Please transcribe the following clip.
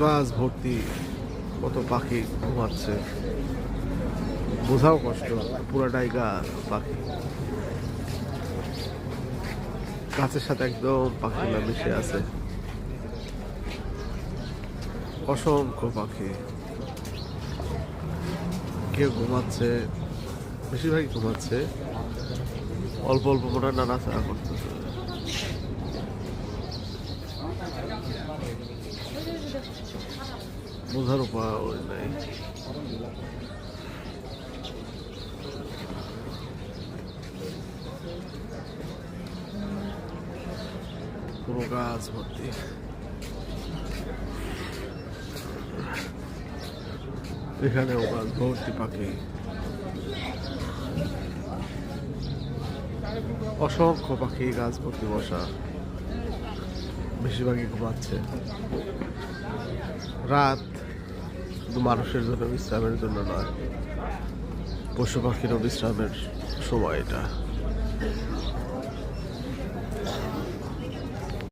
গাছ ভর্তি কত পাখি ঘুমাচ্ছে, বোঝাও কষ্ট, পুরাটাই গাছ পাখি, গাছের সাথে একদম পাখিগুলো মিশে আছে। অসংখ্য পাখি, কেউ ঘুমাচ্ছে, বেশিরভাগই ঘুমাচ্ছে, অল্প অল্প মনে হয় নাড়াচাড়া করতেছে। বোঝার উপায় নাই। পুরো গাছ ভর্তি, এখানেও গাছ ভর্তি পাখি, অসংখ্য পাখি গাছ ভর্তি বসা, বেশিরভাগই ঘুমাচ্ছে। রাত শুধু মানুষের জন্য বিশ্রামের জন্য নয়, পশু পাখিরও বিশ্রামের সময় এটা।